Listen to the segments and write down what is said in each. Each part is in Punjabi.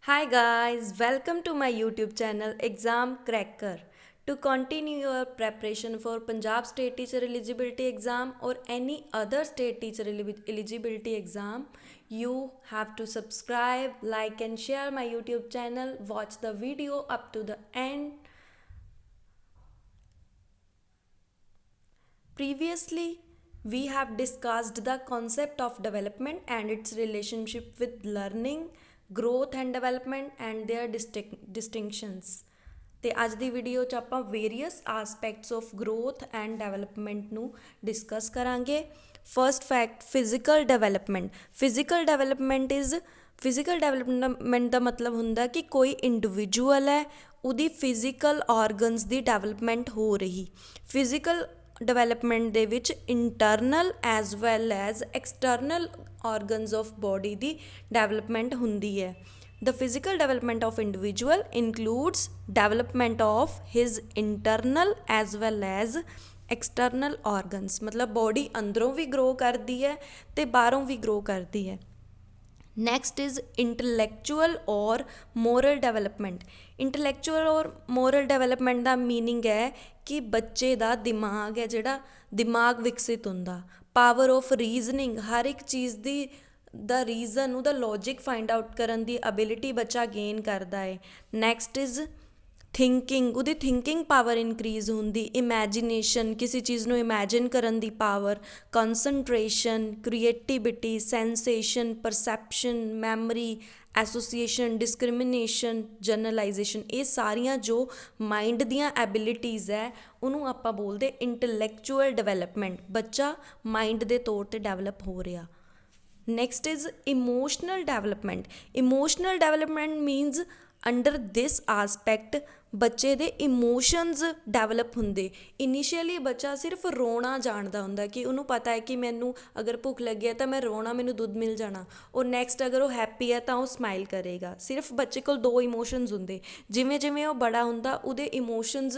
Hi guys, welcome to my YouTube channel Exam Cracker. To continue your preparation for Punjab State Teacher Eligibility Exam or any other state teacher eligibility exam, you have to subscribe, like and share my YouTube channel, watch the video up to the end. Previously, we have discussed the concept of development and its relationship with learning, growth and development and their distinctions. ਤੇ ਅੱਜ ਦੀ ਵੀਡੀਓ 'ਚ ਆਪਾਂ various aspects of growth and development ਨੂੰ ਡਿਸਕਸ ਕਰਾਂਗੇ। First fact physical development. Physical development ਦਾ ਮਤਲਬ ਹੁੰਦਾ ਕਿ ਕੋਈ ਇੰਡੀਵਿਜੂਅਲ ਹੈ, ਉਹਦੀ ਫਿਜ਼ੀਕਲ ਆਰਗਨਸ ਦੀ ਡਿਵੈਲਪਮੈਂਟ ਹੋ ਰਹੀ। ਫਿਜ਼ੀਕਲ ਡਿਵੈਲਪਮੈਂਟ ਦੇ ਵਿੱਚ internal as well as external organs of body the development ਹੁੰਦੀ ਹੈ। The physical development of individual includes development of his internal as well as external organs। मतलब बॉडी अंदरों भी ग्रो करती है तो बाहरों भी ग्रो करती है। नेक्स्ट इज़ इंटलैक्चुअल और मोरल डेवलपमेंट। इंटलैक्चुअल और मोरल डेवलपमेंट का मीनिंग है कि बच्चे का दिमाग है जिहड़ा दिमाग विकसित होंदा, पावर ऑफ रीजनिंग, हर एक चीज़ की ਦਾ ਰੀਜ਼ਨ ਉਹਦਾ ਲੌਜਿਕ ਫਾਈਂਡ ਆਊਟ ਕਰਨ ਦੀ ਅਬਿਲਿਟੀ ਬੱਚਾ ਗੇਨ ਕਰਦਾ ਹੈ। ਨੈਕਸਟ ਇਜ਼ ਥਿੰਕਿੰਗ, ਉਹਦੀ ਥਿੰਕਿੰਗ ਪਾਵਰ ਇਨਕਰੀਜ਼ ਹੁੰਦੀ, ਇਮੈਜੀਨੇਸ਼ਨ, ਕਿਸੇ ਚੀਜ਼ ਨੂੰ ਇਮੈਜਿਨ ਕਰਨ ਦੀ power, concentration, creativity, sensation, perception, memory, association, discrimination, generalisation, ਇਹ ਸਾਰੀਆਂ ਜੋ ਮਾਈਂਡ ਦੀਆਂ ਐਬਿਲਿਟੀਜ਼ ਹੈ ਉਹਨੂੰ ਆਪਾਂ ਬੋਲਦੇ ਇੰਟਲੈਕਚੁਅਲ ਡਿਵੈਲਪਮੈਂਟ। ਬੱਚਾ ਮਾਈਂਡ ਦੇ ਤੌਰ 'ਤੇ ਡਿਵੈਲਪ ਹੋ ਰਿਹਾ। Next is emotional development। Emotional development means under this aspect ਬੱਚੇ ਦੇ ਇਮੋਸ਼ਨਸ ਡਿਵੈਲਪ ਹੁੰਦੇ। ਇਨੀਸ਼ੀਅਲੀ ਬੱਚਾ ਸਿਰਫ ਰੋਣਾ ਜਾਣਦਾ ਹੁੰਦਾ ਕਿ ਉਹਨੂੰ ਪਤਾ ਹੈ ਕਿ ਮੈਨੂੰ ਅਗਰ ਭੁੱਖ ਲੱਗੀ ਹੈ ਤਾਂ ਮੈਂ ਰੋਣਾ, ਮੈਨੂੰ ਦੁੱਧ ਮਿਲ ਜਾਣਾ। ਔਰ ਨੈਕਸਟ ਅਗਰ ਉਹ ਹੈਪੀ ਹੈ ਤਾਂ ਉਹ ਸਮਾਈਲ ਕਰੇਗਾ। ਸਿਰਫ ਬੱਚੇ ਕੋਲ ਦੋ ਇਮੋਸ਼ਨਸ ਹੁੰਦੇ। ਜਿਵੇਂ ਜਿਵੇਂ ਉਹ ਬੜਾ ਹੁੰਦਾ ਉਹਦੇ ਇਮੋਸ਼ਨਸ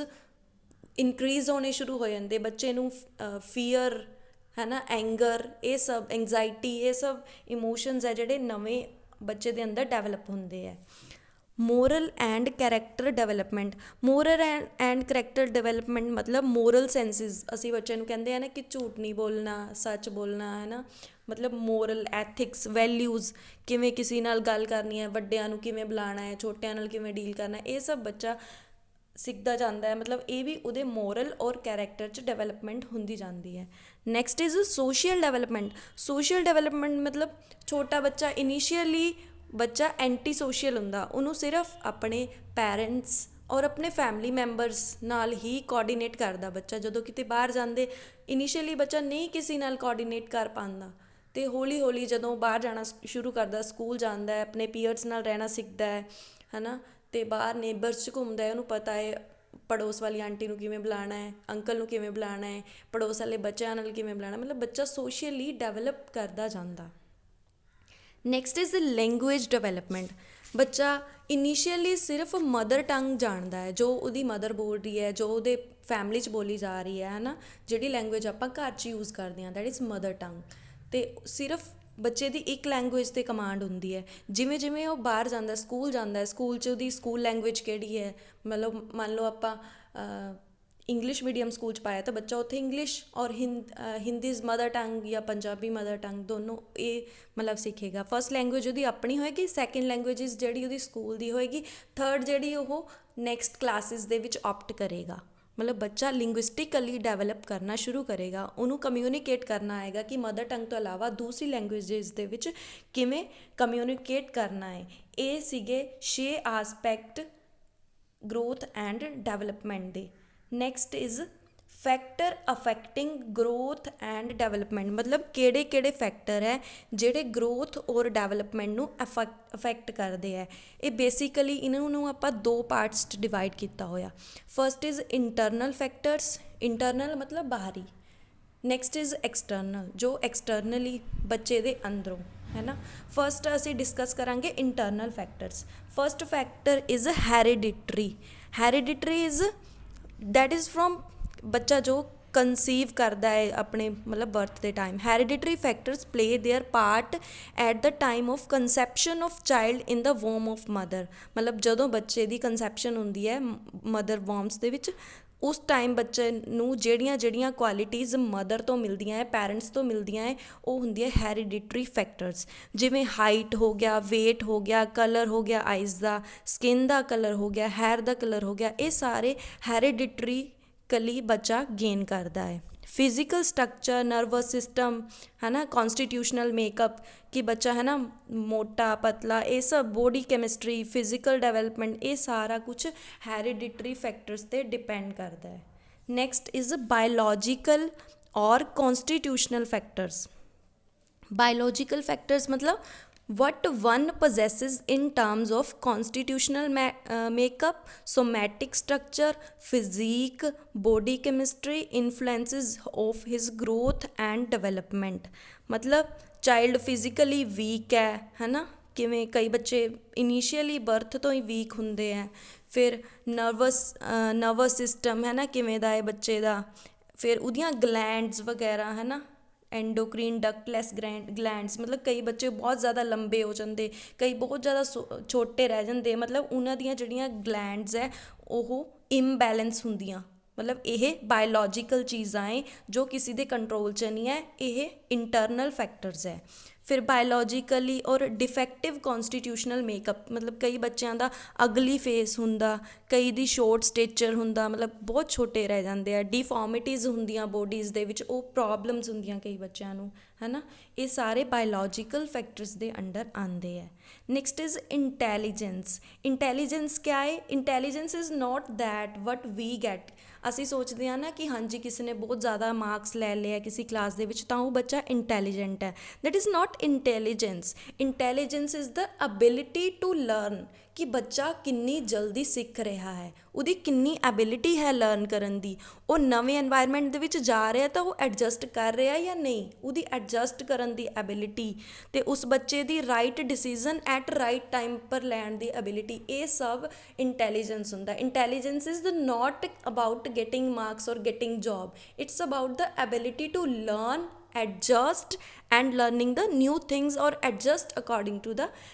ਇਨਕਰੀਜ਼ ਹੋਣੇ ਸ਼ੁਰੂ ਹੋ ਜਾਂਦੇ। ਬੱਚੇ ਨੂੰ ਫੀਅਰ ਹੈ ਨਾ, ਐਂਗਰ, ਇਹ ਸਭ, ਐਂਗਜ਼ਾਇਟੀ, ਇਹ ਸਭ ਇਮੋਸ਼ਨਸ ਹੈ ਜਿਹੜੇ ਨਵੇਂ ਬੱਚੇ ਦੇ ਅੰਦਰ ਡਿਵੈਲਪ ਹੁੰਦੇ ਹੈ। Moral and character development. Moral and character development ਮਤਲਬ ਮੋਰਲ ਸੈਂਸਿਸ। ਅਸੀਂ ਬੱਚਿਆਂ ਨੂੰ ਕਹਿੰਦੇ ਆ ਨਾ ਕਿ ਝੂਠ ਨਹੀਂ ਬੋਲਣਾ, ਸੱਚ ਬੋਲਣਾ, ਹੈ ਨਾ, ਮਤਲਬ ਮੋਰਲ, ਐਥਿਕਸ, ਵੈਲਿਊਜ਼, ਕਿਵੇਂ ਕਿਸੇ ਨਾਲ ਗੱਲ ਕਰਨੀ ਹੈ, ਵੱਡਿਆਂ ਨੂੰ ਕਿਵੇਂ ਬੁਲਾਉਣਾ ਹੈ, ਛੋਟਿਆਂ ਨਾਲ ਕਿਵੇਂ ਡੀਲ ਕਰਨਾ, ਇਹ ਸਭ ਬੱਚਾ ਸਿੱਖਦਾ ਜਾਂਦਾ ਹੈ। ਮਤਲਬ ਇਹ ਵੀ ਉਹਦੇ ਮੋਰਲ ਔਰ ਕੈਰੈਕਟਰ 'ਚ ਡਿਵੈਲਪਮੈਂਟ ਹੁੰਦੀ ਜਾਂਦੀ ਹੈ। Next is social development. Social development ਮਤਲਬ ਛੋਟਾ ਬੱਚਾ ਇਨੀਸ਼ੀਅਲੀ ਬੱਚਾ ਐਂਟੀ ਸੋਸ਼ਲ ਹੁੰਦਾ, ਉਹਨੂੰ ਸਿਰਫ ਆਪਣੇ ਪੈਰੈਂਟਸ ਔਰ ਆਪਣੇ ਫੈਮਿਲੀ ਮੈਂਬਰਸ ਨਾਲ ਹੀ ਕੋਆਰਡੀਨੇਟ ਕਰਦਾ ਬੱਚਾ। ਜਦੋਂ ਕਿਤੇ ਬਾਹਰ ਜਾਂਦੇ ਇਨੀਸ਼ੀਅਲੀ ਬੱਚਾ ਨਹੀਂ ਕਿਸੇ ਨਾਲ ਕੋਆਰਡੀਨੇਟ ਕਰ ਪਾਉਂਦਾ ਅਤੇ ਹੌਲੀ ਹੌਲੀ ਜਦੋਂ ਬਾਹਰ ਜਾਣਾ ਸ਼ੁਰੂ ਕਰਦਾ, ਸਕੂਲ ਜਾਂਦਾ, ਆਪਣੇ ਪੀਅਰਸ ਨਾਲ ਰਹਿਣਾ ਸਿੱਖਦਾ ਹੈ ਨਾ, ਅਤੇ ਬਾਹਰ ਨੇਬਰਸ 'ਚ ਘੁੰਮਦਾ ਹੈ, ਉਹਨੂੰ ਪਤਾ ਹੈ ਪੜੋਸ ਵਾਲੀ ਆਂਟੀ ਨੂੰ ਕਿਵੇਂ ਬੁਲਾਉਣਾ ਹੈ, ਅੰਕਲ ਨੂੰ ਕਿਵੇਂ ਬੁਲਾਉਣਾ ਹੈ, ਪੜੋਸ ਵਾਲੇ ਬੱਚਿਆਂ ਨਾਲ ਕਿਵੇਂ ਬੁਲਾਉਣਾ, ਮਤਲਬ ਬੱਚਾ ਸੋਸ਼ਲੀ ਡਿਵੈਲਪ ਕਰਦਾ ਜਾਂਦਾ। Next is language development. ਬੱਚਾ ਇਨੀਸ਼ੀਅਲੀ ਸਿਰਫ ਮਦਰ ਟੰਗ ਜਾਣਦਾ ਹੈ, ਜੋ ਉਹਦੀ ਮਦਰ ਬੋਲ ਰਹੀ ਹੈ, ਜੋ ਉਹਦੇ ਫੈਮਿਲੀ 'ਚ ਬੋਲੀ ਜਾ ਰਹੀ ਹੈ ਨਾ, ਜਿਹੜੀ ਲੈਂਗੁਏਜ ਆਪਾਂ ਘਰ 'ਚ ਯੂਜ਼ ਕਰਦੇ ਹਾਂ, ਦੈਟ ਇਜ਼ ਮਦਰ ਟੰਗ। ਅਤੇ ਸਿਰਫ ਬੱਚੇ ਦੀ ਇੱਕ ਲੈਂਗੁਏਜ 'ਤੇ ਕਮਾਂਡ ਹੁੰਦੀ ਹੈ। ਜਿਵੇਂ ਜਿਵੇਂ ਉਹ ਬਾਹਰ ਜਾਂਦਾ, ਸਕੂਲ 'ਚ ਉਹਦੀ ਸਕੂਲ ਲੈਂਗੁਏਜ ਕਿਹੜੀ ਹੈ, ਮਤਲਬ ਮੰਨ ਲਓ ਆਪਾਂ ਇੰਗਲਿਸ਼ ਮੀਡੀਅਮ ਸਕੂਲ 'ਚ ਪਾਇਆ ਤਾਂ ਬੱਚਾ ਉੱਥੇ ਇੰਗਲਿਸ਼ ਔਰ ਹਿੰਦੀ ਇਜ਼ ਮਦਰ ਟੰਗ ਜਾਂ ਪੰਜਾਬੀ ਮਦਰ ਟੰਗ, ਦੋਨੋਂ ਇਹ ਮਤਲਬ ਸਿੱਖੇਗਾ। ਫਸਟ ਲੈਂਗੁਏਜ ਉਹਦੀ ਆਪਣੀ ਹੋਏਗੀ, ਸੈਕਿੰਡ ਲੈਂਗੁਏਜ ਜਿਹੜੀ ਉਹਦੀ ਸਕੂਲ ਦੀ ਹੋਏਗੀ, ਥਰਡ ਜਿਹੜੀ ਉਹ ਨੈਕਸਟ ਕਲਾਸਿਸ ਦੇ ਵਿੱਚ ਆਪਟ ਕਰੇਗਾ। ਮਤਲਬ ਬੱਚਾ ਲਿੰਗੁਇਸਟਿਕਲੀ ਡਿਵੈਲਪ ਕਰਨਾ ਸ਼ੁਰੂ ਕਰੇਗਾ, ਉਹਨੂੰ ਕਮਿਊਨੀਕੇਟ ਕਰਨਾ ਆਏਗਾ ਕਿ ਮਦਰ ਟੰਗ ਤੋਂ ਇਲਾਵਾ ਦੂਸਰੀ ਲੈਂਗੁਏਜਿਸ ਦੇ ਵਿੱਚ ਕਿਵੇਂ ਕਮਿਊਨੀਕੇਟ ਕਰਨਾ ਹੈ। ਇਹ ਸੀਗੇ 6 ਆਸਪੈਕਟ ਗਰੋਥ ਐਂਡ ਡਿਵੈਲਪਮੈਂਟ ਦੇ। Next is factor affecting growth and development. ਮਤਲਬ ਕਿਹੜੇ ਕਿਹੜੇ ਫੈਕਟਰ ਹੈ ਜਿਹੜੇ ਗਰੋਥ ਔਰ ਡਿਵੈਲਪਮੈਂਟ ਨੂੰ ਅਫੈਕਟ ਕਰਦੇ ਹੈ। ਇਹ ਬੇਸਿਕਲੀ ਇਹਨਾਂ ਨੂੰ ਆਪਾਂ ਦੋ ਪਾਰਟਸ 'ਚ ਡਿਵਾਈਡ ਕੀਤਾ ਹੋਇਆ। First is internal factors. Internal ਮਤਲਬ ਬਾਹਰੀ। ਨੈਕਸਟ ਇਜ਼ ਐਕਸਟਰਨਲ, ਜੋ ਐਕਸਟਰਨਲੀ ਬੱਚੇ ਦੇ ਅੰਦਰੋਂ, ਹੈ ਨਾ। ਫਸਟ ਅਸੀਂ ਡਿਸਕਸ ਕਰਾਂਗੇ internal factors. First factor is hereditary. Hereditary is that is from ਬੱਚਾ ਜੋ ਕੰਸੀਵ ਕਰਦਾ ਹੈ ਆਪਣੇ ਮਤਲਬ ਬਰਥ ਦੇ time. Hereditary factors play their part at the time of conception of child in the womb of mother. ਮਤਲਬ ਜਦੋਂ ਬੱਚੇ ਦੀ ਕੰਸੈਪਸ਼ਨ ਹੁੰਦੀ ਹੈ ਮਦਰ ਵੋਮਸ ਦੇ ਵਿੱਚ, ਉਸ ਟਾਈਮ ਬੱਚੇ ਨੂੰ ਜਿਹੜੀਆਂ ਕੁਆਲਿਟੀਜ਼ ਮਦਰ ਤੋਂ ਮਿਲਦੀਆਂ ਹੈ, ਪੈਰੈਂਟਸ ਤੋਂ ਮਿਲਦੀਆਂ ਹੈ, ਉਹ ਹੁੰਦੀਆਂ ਹੈਰੀਡਿਟਰੀ ਫੈਕਟਰਸ। ਜਿਵੇਂ ਹਾਈਟ ਹੋ ਗਿਆ, ਵੇਟ ਹੋ ਗਿਆ, ਕਲਰ ਹੋ ਗਿਆ ਆਈਜ਼ ਦਾ, ਸਕਿਨ ਦਾ ਕਲਰ ਹੋ ਗਿਆ, ਹੈਰ ਦਾ ਕਲਰ ਹੋ ਗਿਆ, ਇਹ ਸਾਰੇ ਹੈਰੀਡਿਟਰੀਕਲੀ ਬੱਚਾ ਗੇਨ ਕਰਦਾ ਹੈ। ਫਿਜ਼ੀਕਲ ਸਟਰਕਚਰ, ਨਰਵਸ ਸਿਸਟਮ, ਹੈ ਨਾ, ਕੌਨਸਟੀਟਿਊਸ਼ਨਲ ਮੇਕਅਪ ਕਿ ਬੱਚਾ ਹੈ ਨਾ ਮੋਟਾ ਪਤਲਾ, ਇਹ ਸਭ ਬੋਡੀ ਕੈਮਿਸਟਰੀ, ਫਿਜ਼ੀਕਲ ਡਿਵੈਲਪਮੈਂਟ, ਇਹ ਸਾਰਾ ਕੁਛ ਹੈਰੀਡਿਟਰੀ ਫੈਕਟਰਸ 'ਤੇ ਡਿਪੈਂਡ ਕਰਦਾ ਹੈ। ਨੈਕਸਟ ਇਜ਼ ਬਾਇਓਲੋਜੀਕਲ ਔਰ ਕੌਨਸਟੀਟਿਊਸ਼ਨਲ ਫੈਕਟਰਸ। ਬਾਇਓਲੋਜੀਕਲ ਫੈਕਟਰਸ ਮਤਲਬ what one possesses in terms of constitutional makeup, somatic structure, physique, body chemistry, influences of his growth and development। मतलब ਚਾਈਲਡ ਫਿਜ਼ੀਕਲੀ ਵੀਕ ਹੈ ਨਾ, ਕਿਵੇਂ ਕਈ ਬੱਚੇ ਇਨੀਸ਼ੀਅਲੀ ਬਰਥ ਤੋਂ ਹੀ ਵੀਕ ਹੁੰਦੇ ਹੈ। ਫਿਰ ਨਰਵਸ ਸਿਸਟਮ ਹੈ ਨਾ ਕਿਵੇਂ ਦਾ ਹੈ ਬੱਚੇ ਦਾ, ਫਿਰ ਉਹਦੀਆਂ ਗਲੈਂਡਸ ਵਗੈਰਾ ਹੈ ਨਾ, ਐਂਡੋਕਰੀਨ ਡਕਟਲੈਸ ਗਲੈਂਡਸ, ਮਤਲਬ ਕਈ ਬੱਚੇ ਬਹੁਤ ਜ਼ਿਆਦਾ ਲੰਬੇ ਹੋ ਜਾਂਦੇ, ਕਈ ਬਹੁਤ ਜ਼ਿਆਦਾ ਛੋਟੇ ਰਹਿ ਜਾਂਦੇ, ਮਤਲਬ ਉਹਨਾਂ ਦੀਆਂ ਜਿਹੜੀਆਂ ਗਲੈਂਡਸ ਹੈ ਉਹ ਇੰਬੈਲੈਂਸ ਹੁੰਦੀਆਂ। ਮਤਲਬ ਇਹ ਬਾਇਓਲੋਜੀਕਲ ਚੀਜ਼ਾਂ ਹੈ ਜੋ ਕਿਸੇ ਦੇ ਕੰਟਰੋਲ 'ਚ ਨਹੀਂ ਹੈ, ਇਹ ਇੰਟਰਨਲ ਫੈਕਟਰਸ ਹੈ। ਫਿਰ ਬਾਇਓਲੋਜੀਕਲੀ ਔਰ ਡਿਫੈਕਟਿਵ ਕੌਨਸਟੀਟਿਊਸ਼ਨਲ ਮੇਕਅਪ, ਮਤਲਬ ਕਈ ਬੱਚਿਆਂ ਦਾ ਅਗਲੀ ਫੇਸ ਹੁੰਦਾ, ਕਈ ਦੀ ਸ਼ੋਰਟ ਸਟੇਚਰ ਹੁੰਦਾ, ਮਤਲਬ ਬਹੁਤ ਛੋਟੇ ਰਹਿ ਜਾਂਦੇ ਆ, ਡਿਫੋਰਮਿਟੀਜ਼ ਹੁੰਦੀਆਂ ਬੋਡੀਜ਼ ਦੇ ਵਿੱਚ, ਉਹ ਪ੍ਰੋਬਲਮਸ ਹੁੰਦੀਆਂ ਕਈ ਬੱਚਿਆਂ ਨੂੰ, ਹੈ ਨਾ। ਇਹ ਸਾਰੇ ਬਾਇਓਲੋਜੀਕਲ ਫੈਕਟਰਸ ਦੇ ਅੰਡਰ ਆਉਂਦੇ ਹੈ। Next is intelligence. ਇੰਟੈਲੀਜੈਂਸ ਕਿਆ ਹੈ? Intelligence is not that what we get. ਅਸੀਂ ਸੋਚਦੇ ਹਾਂ ਨਾ ਕਿ ਹਾਂਜੀ ਕਿਸੇ ਨੇ ਬਹੁਤ ਜ਼ਿਆਦਾ ਮਾਰਕਸ ਲੈ ਲਿਆ ਕਿਸੇ ਕਲਾਸ ਦੇ ਵਿੱਚ ਤਾਂ ਉਹ ਬੱਚਾ ਇੰਟੈਲੀਜੈਂਟ ਹੈ। That is not intelligence. Intelligence is the ability to learn, ਕਿ ਬੱਚਾ ਕਿੰਨੀ ਜਲਦੀ ਸਿੱਖ ਰਿਹਾ ਹੈ, ਉਹਦੀ ਕਿੰਨੀ ਐਬਿਲਿਟੀ ਹੈ ਲਰਨ ਕਰਨ ਦੀ। ਉਹ ਨਵੇਂ ਐਨਵਾਇਰਨਮੈਂਟ ਦੇ ਵਿੱਚ ਜਾ ਰਿਹਾ ਤਾਂ ਉਹ ਐਡਜਸਟ ਕਰ ਰਿਹਾ ਜਾਂ ਨਹੀਂ, ਉਹਦੀ ਐਡਜਸਟ ਕਰਨ ਦੀ ਐਬਿਲਿਟੀ, ਅਤੇ ਉਸ ਬੱਚੇ ਦੀ right decision at right time ਪਰ ਲੈਣ ਦੀ ਐਬਿਲਿਟੀ, ਇਹ ਸਭ ਇੰਟੈਲੀਜੈਂਸ ਹੁੰਦਾ। Intelligence is note about getting marks or getting job, it's about the ability to learn, adjust and learning the new things or adjust according to the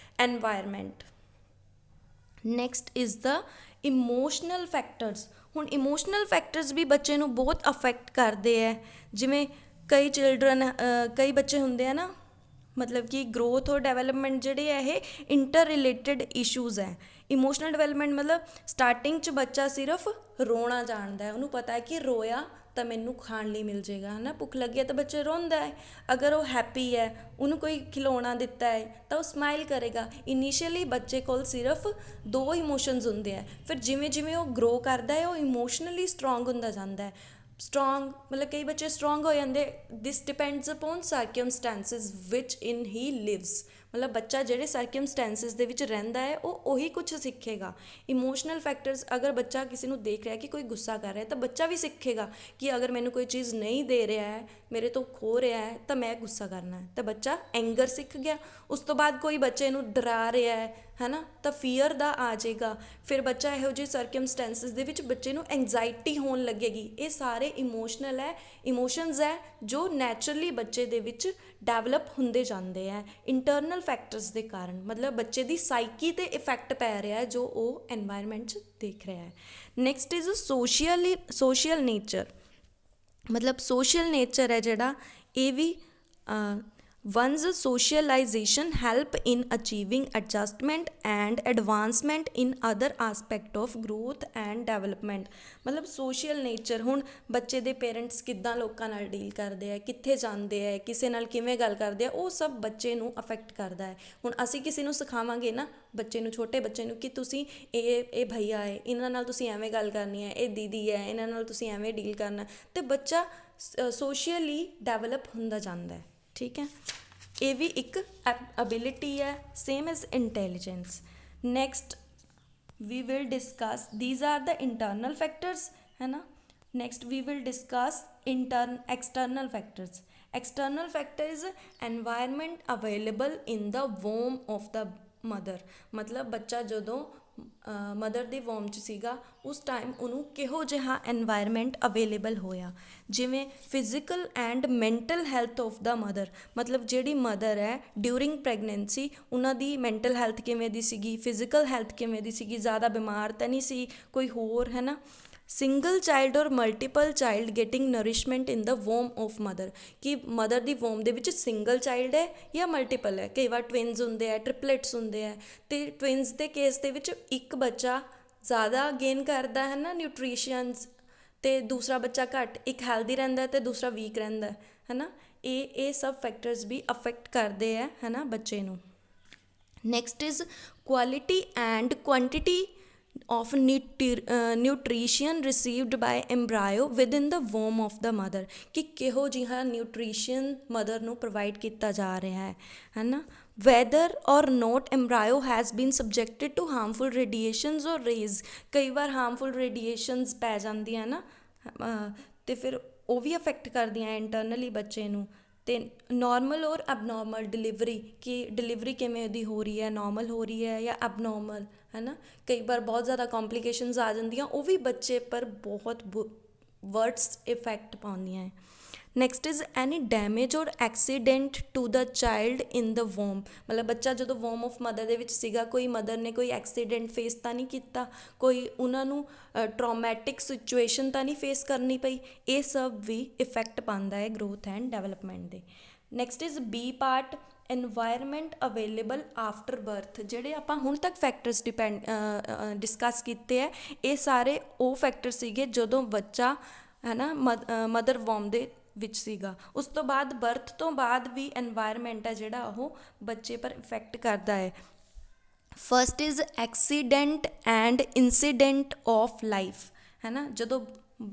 environment। next is the emotional factors। ਹੁਣ ਇਮੋਸ਼ਨਲ ਫੈਕਟਰਸ ਵੀ ਬੱਚੇ ਨੂੰ ਬਹੁਤ ਅਫੈਕਟ ਕਰਦੇ ਹੈ। ਜਿਵੇਂ ਕਈ ਬੱਚੇ ਹੁੰਦੇ ਆ ਨਾ, ਮਤਲਬ ਕਿ ਗਰੋਥ ਔਰ ਡਿਵੈਲਪਮੈਂਟ ਜਿਹੜੇ ਹੈ ਇਹ ਇੰਟਰ ਰਿਲੇਟਡ ਇਸ਼ੂਜ਼ ਹੈ। ਇਮੋਸ਼ਨਲ ਡਿਵੈਲਪਮੈਂਟ ਮਤਲਬ ਸਟਾਰਟਿੰਗ 'ਚ ਬੱਚਾ ਸਿਰਫ ਰੋਣਾ ਜਾਣਦਾ ਹੈ, ਉਹਨੂੰ ਪਤਾ ਹੈ ਕਿ ਰੋਇਆ ਤਾਂ ਮੈਨੂੰ ਖਾਣ ਲਈ ਮਿਲ ਜਾਏਗਾ, ਹੈ ਨਾ, ਭੁੱਖ ਲੱਗੀ ਹੈ ਤਾਂ ਬੱਚਾ ਰੋਂਦਾ ਹੈ। ਅਗਰ ਉਹ ਹੈਪੀ ਹੈ, ਉਹਨੂੰ ਕੋਈ ਖਿਲੌਣਾ ਦਿੱਤਾ ਹੈ ਤਾਂ ਉਹ ਸਮਾਈਲ ਕਰੇਗਾ। ਇਨੀਸ਼ੀਅਲੀ ਬੱਚੇ ਕੋਲ ਸਿਰਫ 2 ਇਮੋਸ਼ਨਸ ਹੁੰਦੇ ਹੈ, ਫਿਰ ਜਿਵੇਂ ਜਿਵੇਂ ਉਹ ਗਰੋ ਕਰਦਾ ਹੈ ਉਹ ਇਮੋਸ਼ਨਲੀ ਸਟਰੋਂਗ ਹੁੰਦਾ ਜਾਂਦਾ ਹੈ। ਸਟਰੋਂਗ ਮਤਲਬ ਕਈ ਬੱਚੇ ਸਟਰੋਂਗ ਹੋ ਜਾਂਦੇ, ਦਿਸ ਡਿਪੈਂਡਸ ਅਪੋਨ ਸਰਕਮਸਟੈਂਸਿਸ ਵਿਚ ਇਨ ਹੀ ਲਿਵਸ। ਮਤਲਬ ਬੱਚਾ ਜਿਹੜੇ ਸਰਕਮਸਟੈਂਸਿਸ ਦੇ ਵਿੱਚ ਰਹਿੰਦਾ ਹੈ ਉਹ ਉਹੀ ਕੁਛ ਸਿੱਖੇਗਾ। ਇਮੋਸ਼ਨਲ ਫੈਕਟਰਸ, ਅਗਰ ਬੱਚਾ ਕਿਸੇ ਨੂੰ ਦੇਖ ਰਿਹਾ ਕਿ ਕੋਈ ਗੁੱਸਾ ਕਰ ਰਿਹਾ ਤਾਂ ਬੱਚਾ ਵੀ ਸਿੱਖੇਗਾ ਕਿ ਅਗਰ ਮੈਨੂੰ ਕੋਈ ਚੀਜ਼ ਨਹੀਂ ਦੇ ਰਿਹਾ ਹੈ, ਮੇਰੇ ਤੋਂ ਖੋ ਰਿਹਾ ਹੈ ਤਾਂ ਮੈਂ ਗੁੱਸਾ ਕਰਨਾ ਹੈ, ਤਾਂ ਬੱਚਾ ਐਂਗਰ ਸਿੱਖ ਗਿਆ। ਉਸ ਤੋਂ ਬਾਅਦ ਕੋਈ ਬੱਚੇ ਨੂੰ ਡਰਾ ਰਿਹਾ ਹੈ ਨਾ, ਤਾਂ ਫੀਅਰ ਦਾ ਆ ਜਾਏਗਾ। ਫਿਰ ਬੱਚਾ ਇਹੋ ਜਿਹੇ ਸਰਕਮਸਟੈਂਸਿਸ ਦੇ ਵਿੱਚ ਬੱਚੇ ਨੂੰ ਐਂਗਜ਼ਾਇਟੀ ਹੋਣ ਲੱਗੇਗੀ। ਇਹ ਸਾਰੇ ਇਮੋਸ਼ਨਸ ਹੈ ਜੋ ਨੈਚੁਰਲੀ ਬੱਚੇ ਦੇ ਵਿੱਚ ਡੈਵਲਪ ਹੁੰਦੇ ਜਾਂਦੇ ਹੈ ਇੰਟਰਨਲ ਫੈਕਟਰਸ ਦੇ ਕਾਰਨ। ਮਤਲਬ ਬੱਚੇ ਦੀ ਸਾਈਕੀ 'ਤੇ ਇਫੈਕਟ ਪੈ ਰਿਹਾ ਹੈ ਜੋ ਉਹ ਐਨਵਾਇਰਨਮੈਂਟ 'ਚ ਦੇਖ ਰਿਹਾ ਹੈ। Next is social nature. ਮਤਲਬ ਸੋਸ਼ਲ ਨੇਚਰ ਹੈ ਜਿਹੜਾ, ਇਹ ਵੀ one's socialization help in achieving adjustment and advancement in other aspect of growth and development। ਮਤਲਬ ਸੋਸ਼ਲ ਨੇਚਰ, ਹੁਣ ਬੱਚੇ ਦੇ ਪੇਰੈਂਟਸ ਕਿੱਦਾਂ ਲੋਕਾਂ ਨਾਲ ਡੀਲ ਕਰਦੇ ਹੈ, ਕਿੱਥੇ ਜਾਂਦੇ ਹੈ, ਕਿਸੇ ਨਾਲ ਕਿਵੇਂ ਗੱਲ ਕਰਦੇ ਆ, ਉਹ ਸਭ ਬੱਚੇ ਨੂੰ ਅਫੈਕਟ ਕਰਦਾ ਹੈ। ਹੁਣ ਅਸੀਂ ਕਿਸੇ ਨੂੰ ਸਿਖਾਵਾਂਗੇ ਨਾ ਬੱਚੇ ਨੂੰ, ਛੋਟੇ ਬੱਚੇ ਨੂੰ, ਕਿ ਤੁਸੀਂ ਇਹ ਭਈਆ ਹੈ, ਇਹਨਾਂ ਨਾਲ ਤੁਸੀਂ ਐਵੇਂ ਗੱਲ ਕਰਨੀ ਹੈ, ਇਹ ਦੀਦੀ ਹੈ, ਇਹਨਾਂ ਨਾਲ ਤੁਸੀਂ ਐਵੇਂ ਡੀਲ ਕਰਨਾ, ਅਤੇ ਬੱਚਾ ਸੋਸ਼ਲੀ ਡੈਵਲਪ ਹੁੰਦਾ ਜਾਂਦਾ ਹੈ। ਠੀਕ ਹੈ, ਇਹ ਵੀ ਇੱਕ ਐਬਿਲਿਟੀ ਹੈ, same as intelligence. Next we will discuss, these are the internal factors, ਹੈ ਨਾ। Next we will discuss external factors। external factor is environment available in the womb of the mother, ਮਤਲਬ ਬੱਚਾ ਜਦੋਂ ਮਦਰ ਦੀ ਵੋਮ 'ਚ ਸੀਗਾ ਉਸ ਟਾਈਮ ਉਹਨੂੰ ਕਿਹੋ ਜਿਹਾ ਐਨਵਾਇਰਮੈਂਟ ਅਵੇਲੇਬਲ ਹੋਇਆ। ਜਿਵੇਂ physical and mental health of the mother, ਮਤਲਬ ਜਿਹੜੀ ਮਦਰ ਹੈ ਡਿਊਰਿੰਗ ਪ੍ਰੈਗਨੈਂਸੀ ਉਹਨਾਂ ਦੀ ਮੈਂਟਲ ਹੈਲਥ ਕਿਵੇਂ ਦੀ ਸੀਗੀ, ਫਿਜ਼ੀਕਲ ਹੈਲਥ ਕਿਵੇਂ ਦੀ ਸੀਗੀ, ਜ਼ਿਆਦਾ ਬਿਮਾਰ ਤਾਂ ਨਹੀਂ ਸੀ ਕੋਈ ਹੋਰ, ਹੈ ਨਾ। Single child or multiple child getting nourishment in the womb of mother, ਕਿ ਮਦਰ ਦੀ ਵੋਮ ਦੇ ਵਿੱਚ ਸਿੰਗਲ ਚਾਈਲਡ ਹੈ ਜਾਂ ਮਲਟੀਪਲ ਹੈ। ਕਈ ਵਾਰ ਟਵਿਨਸ ਹੁੰਦੇ ਆ, ਟ੍ਰਿਪਲੇਟਸ ਹੁੰਦੇ ਆ, ਅਤੇ ਟਵਿਨਸ ਦੇ ਕੇਸ ਦੇ ਵਿੱਚ ਇੱਕ ਬੱਚਾ ਜ਼ਿਆਦਾ ਗੇਨ ਕਰਦਾ ਹੈ ਨਾ ਨਿਊਟ੍ਰੀਸ਼ਨਸ, ਅਤੇ ਦੂਸਰਾ ਬੱਚਾ ਘੱਟ, ਇੱਕ ਹੈਲਦੀ ਰਹਿੰਦਾ ਅਤੇ ਦੂਸਰਾ ਵੀਕ ਰਹਿੰਦਾ ਹੈ ਨਾ। ਇਹ ਸਭ ਫੈਕਟਰਸ ਵੀ ਅਫੈਕਟ ਕਰਦੇ ਹੈ ਨਾ ਬੱਚੇ ਨੂੰ। Next is quality and quantity of nutrition received by embryo within the womb of the mother, ਕਿ ਕਿਹੋ ਜਿਹਾ ਨਿਊਟ੍ਰੀਸ਼ਨ ਮਦਰ ਨੂੰ ਪ੍ਰੋਵਾਈਡ ਕੀਤਾ ਜਾ ਰਿਹਾ ਹੈ ਨਾ। whether or not embryo has been subjected to harmful radiations or rays, ਕਈ ਵਾਰ harmful radiations ਪੈ ਜਾਂਦੀਆਂ ਨਾ, ਅਤੇ ਫਿਰ ਉਹ ਵੀ ਅਫੈਕਟ ਕਰਦੀਆਂ ਇੰਟਰਨਲੀ ਬੱਚੇ ਨੂੰ। ਅਤੇ ਨੋਰਮਲ ਔਰ ਅਬਨੋਰਮਲ ਡਿਲੀਵਰੀ, ਕਿ ਡਿਲੀਵਰੀ ਕਿਵੇਂ ਦੀ ਹੋ ਰਹੀ ਹੈ, ਨੋਰਮਲ ਹੋ ਰਹੀ ਹੈ ਜਾਂ ਅਬਨੋਰਮਲ, ਹੈ ਨਾ। ਕਈ ਵਾਰ ਬਹੁਤ ਜ਼ਿਆਦਾ ਕੰਪਲੀਕੇਸ਼ਨਸ ਆ ਜਾਂਦੀਆਂ, ਉਹ ਵੀ ਬੱਚੇ ਪਰ ਬਹੁਤ ਵਰਡਸ ਇਫੈਕਟ ਪਾਉਂਦੀਆਂ ਹੈ। ਨੈਕਸਟ ਇਜ਼ ਐਨੀ ਡੈਮੇਜ ਔਰ accident to the child in the ਵੋਮ, ਮਤਲਬ ਬੱਚਾ ਜਦੋਂ ਵੋਮ ਆਫ ਮਦਰ ਦੇ ਵਿੱਚ ਸੀਗਾ, ਕੋਈ ਮਦਰ ਨੇ ਕੋਈ ਐਕਸੀਡੈਂਟ ਫੇਸ ਤਾਂ ਨਹੀਂ ਕੀਤਾ, ਕੋਈ ਉਹਨਾਂ ਨੂੰ ਟਰੋਮੈਟਿਕ ਸਿਚੁਏਸ਼ਨ ਤਾਂ ਨਹੀਂ ਫੇਸ ਕਰਨੀ ਪਈ। ਇਹ ਸਭ ਵੀ ਇਫੈਕਟ ਪਾਉਂਦਾ ਹੈ ਗਰੋਥ ਐਂਡ ਡਿਵੈਲਪਮੈਂਟ ਦੇ। Next is B part, environment available after birth. ਜਿਹੜੇ ਆਪਾਂ ਹੁਣ ਤੱਕ ਫੈਕਟਰਸ ਡਿਸਕਸ ਕੀਤੇ ਹੈ, ਇਹ ਸਾਰੇ ਉਹ ਫੈਕਟਰ ਸੀਗੇ ਜਦੋਂ ਬੱਚਾ ਹੈ ਨਾ ਮਦਰ ਵੋਮ ਦੇ ਵਿੱਚ ਸੀਗਾ। ਉਸ ਤੋਂ ਬਾਅਦ ਬਰਥ ਤੋਂ ਬਾਅਦ ਵੀ ਐਨਵਾਇਰਮੈਂਟ ਹੈ ਜਿਹੜਾ ਉਹ ਬੱਚੇ ਪਰ ਇਫੈਕਟ ਕਰਦਾ ਹੈ। First is accident and incident of life, ਹੈ ਨਾ। ਜਦੋਂ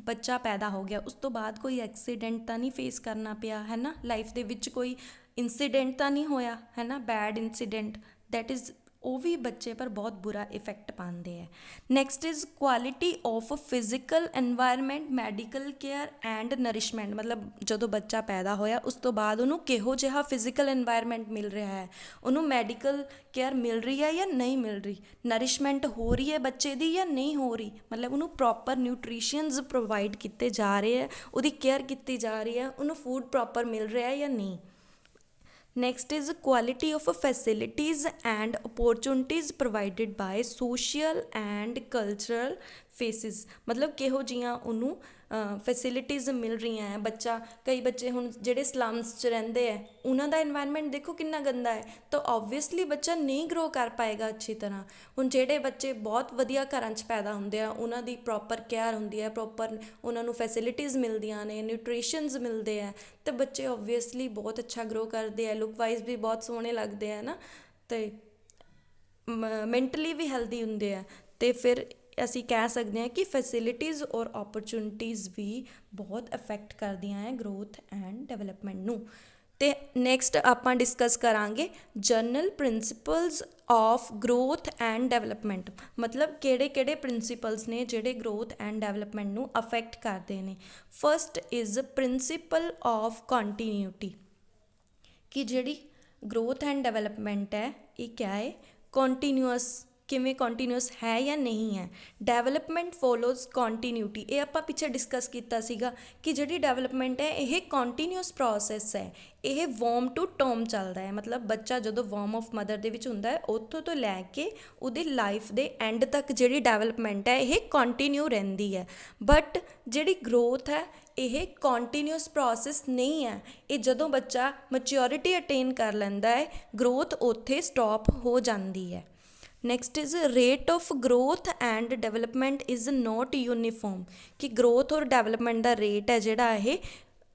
ਬੱਚਾ ਪੈਦਾ ਹੋ ਗਿਆ ਉਸ ਤੋਂ ਬਾਅਦ ਕੋਈ ਐਕਸੀਡੈਂਟ ਤਾਂ ਨਹੀਂ ਫੇਸ ਕਰਨਾ ਪਿਆ, ਹੈ ਨਾ। ਲਾਈਫ ਦੇ ਵਿੱਚ ਕੋਈ ਇੰਸੀਡੈਂਟ ਤਾਂ ਨਹੀਂ ਹੋਇਆ, ਹੈ ਨਾ, ਬੈਡ ਇੰਸੀਡੈਂਟ, ਦੈਟ ਇਜ਼ ਉਹ ਵੀ ਬੱਚੇ ਪਰ ਬਹੁਤ ਬੁਰਾ ਇਫੈਕਟ ਪਾਉਂਦੇ ਹੈ। Next is quality of physical environment, medical care and nourishment, ਮਤਲਬ ਜਦੋਂ ਬੱਚਾ ਪੈਦਾ ਹੋਇਆ ਉਸ ਤੋਂ ਬਾਅਦ ਉਹਨੂੰ ਕਿਹੋ ਜਿਹਾ ਫਿਜ਼ੀਕਲ ਐਨਵਾਇਰਮੈਂਟ ਮਿਲ ਰਿਹਾ ਹੈ, ਉਹਨੂੰ ਮੈਡੀਕਲ ਕੇਅਰ ਮਿਲ ਰਹੀ ਹੈ ਜਾਂ ਨਹੀਂ ਮਿਲ ਰਹੀ, ਨਰਿਸ਼ਮੈਂਟ ਹੋ ਰਹੀ ਹੈ ਬੱਚੇ ਦੀ ਜਾਂ ਨਹੀਂ ਹੋ ਰਹੀ, ਮਤਲਬ ਉਹਨੂੰ ਪ੍ਰੋਪਰ ਨਿਊਟ੍ਰੀਸ਼ਨਸ ਪ੍ਰੋਵਾਈਡ ਕੀਤੇ ਜਾ ਰਹੇ ਹੈ, ਉਹਦੀ ਕੇਅਰ ਕੀਤੀ ਜਾ ਰਹੀ ਹੈ, ਉਹਨੂੰ ਫੂਡ ਪ੍ਰੋਪਰ ਮਿਲ ਰਿਹਾ ਜਾਂ ਨਹੀਂ। Next is quality of facilities and opportunities provided by social and cultural faces, ਮਤਲਬ ਕਿਹੋ ਜਿਹੀਆਂ ਉਹਨੂੰ ਫੈਸਿਲਿਟੀਜ਼ ਮਿਲ ਰਹੀਆਂ ਹੈ। ਬੱਚਾ, ਕਈ ਬੱਚੇ ਹੁਣ ਜਿਹੜੇ ਸਲਮਸ 'ਚ ਰਹਿੰਦੇ ਹੈ ਉਹਨਾਂ ਦਾ ਇਨਵਾਇਰਮੈਂਟ ਦੇਖੋ ਕਿੰਨਾ ਗੰਦਾ ਹੈ, ਤਾਂ ਓਬਵੀਅਸਲੀ ਬੱਚਾ ਨਹੀਂ ਗਰੋ ਕਰ ਪਾਏਗਾ ਅੱਛੀ ਤਰ੍ਹਾਂ। ਹੁਣ ਜਿਹੜੇ ਬੱਚੇ ਬਹੁਤ ਵਧੀਆ ਘਰਾਂ 'ਚ ਪੈਦਾ ਹੁੰਦੇ ਆ ਉਹਨਾਂ ਦੀ ਪ੍ਰੋਪਰ ਕੇਅਰ ਹੁੰਦੀ ਹੈ, ਪ੍ਰੋਪਰ ਉਹਨਾਂ ਨੂੰ ਫੈਸਿਲਿਟੀਜ਼ ਮਿਲਦੀਆਂ ਨੇ, ਨਿਊਟ੍ਰੀਸ਼ਨਸ ਮਿਲਦੇ ਹੈ, ਅਤੇ ਬੱਚੇ ਓਬਵੀਅਸਲੀ ਬਹੁਤ ਅੱਛਾ ਗਰੋ ਕਰਦੇ ਆ, ਲੁੱਕ ਵਾਈਜ਼ ਵੀ ਬਹੁਤ ਸੋਹਣੇ ਲੱਗਦੇ ਆ ਨਾ, ਅਤੇ ਮੈਂਟਲੀ ਵੀ ਹੈਲਦੀ ਹੁੰਦੇ ਆ। ਅਤੇ ਫਿਰ ਅਸੀਂ ਕਹਿ ਸਕਦੇ ਹਾਂ ਕਿ ਫੈਸਿਲਿਟੀਜ਼ ਔਰ ਓਪਰਚੁਨਿਟੀਜ਼ ਵੀ ਬਹੁਤ ਅਫੈਕਟ ਕਰਦੀਆਂ ਹੈ ਗਰੋਥ ਐਂਡ ਡਿਵੈਲਪਮੈਂਟ ਨੂੰ। ਅਤੇ ਨੈਕਸਟ ਆਪਾਂ ਡਿਸਕਸ ਕਰਾਂਗੇ general principals of growth and development, ਮਤਲਬ ਕਿਹੜੇ ਕਿਹੜੇ ਪ੍ਰਿੰਸੀਪਲਸ ਨੇ ਜਿਹੜੇ ਗਰੋਥ ਐਂਡ ਡਿਵੈਲਪਮੈਂਟ ਨੂੰ ਅਫੈਕਟ ਕਰਦੇ ਨੇ। First is principal of continuity, ਕਿ ਜਿਹੜੀ ਗਰੋਥ ਐਂਡ ਡਿਵੈਲਪਮੈਂਟ ਹੈ ਇਹ ਕਿਆ ਹੈ, ਕੰਟੀਨਿਊਅਸ, ਕਿਵੇਂ ਕੰਟੀਨਿਊਅਸ ਹੈ ਜਾਂ ਨਹੀਂ ਹੈ। ਡਿਵੈਲਪਮੈਂਟ ਫੋਲੋਜ਼ ਕੰਟੀਨਿਊਟੀ, ਇਹ ਆਪਾਂ ਪਿੱਛੇ ਡਿਸਕਸ ਕੀਤਾ ਸੀਗਾ ਕਿ ਜਿਹੜੀ ਡਿਵੈਲਪਮੈਂਟ ਹੈ ਇਹ ਕੰਟੀਨਿਊਅਸ ਪ੍ਰੋਸੈਸ ਹੈ, ਇਹ ਵੋਮ ਟੂ ਟੋਮ ਚੱਲਦਾ ਹੈ, ਮਤਲਬ ਬੱਚਾ ਜਦੋਂ ਵੋਮ ਆਫ ਮਦਰ ਦੇ ਵਿੱਚ ਹੁੰਦਾ ਹੈ ਉੱਥੋਂ ਤੋਂ ਲੈ ਕੇ ਉਹਦੀ ਲਾਈਫ ਦੇ ਐਂਡ ਤੱਕ ਜਿਹੜੀ ਡਿਵੈਲਪਮੈਂਟ ਹੈ ਇਹ ਕੰਟੀਨਿਊ ਰਹਿੰਦੀ ਹੈ। ਬਟ ਜਿਹੜੀ ਗਰੋਥ ਹੈ ਇਹ ਕੰਟੀਨਿਊਅਸ ਪ੍ਰੋਸੈਸ ਨਹੀਂ ਹੈ, ਇਹ ਜਦੋਂ ਬੱਚਾ ਮੈਚਿਓਰਿਟੀ ਅਟੇਨ ਕਰ ਲੈਂਦਾ ਹੈ ਗਰੋਥ ਉੱਥੇ ਸਟਾਪ ਹੋ ਜਾਂਦੀ ਹੈ। Next is rate of growth and development is note uniform, ਕਿ ਗਰੋਥ ਔਰ ਡਿਵੈਲਪਮੈਂਟ ਦਾ ਰੇਟ ਹੈ ਜਿਹੜਾ ਇਹ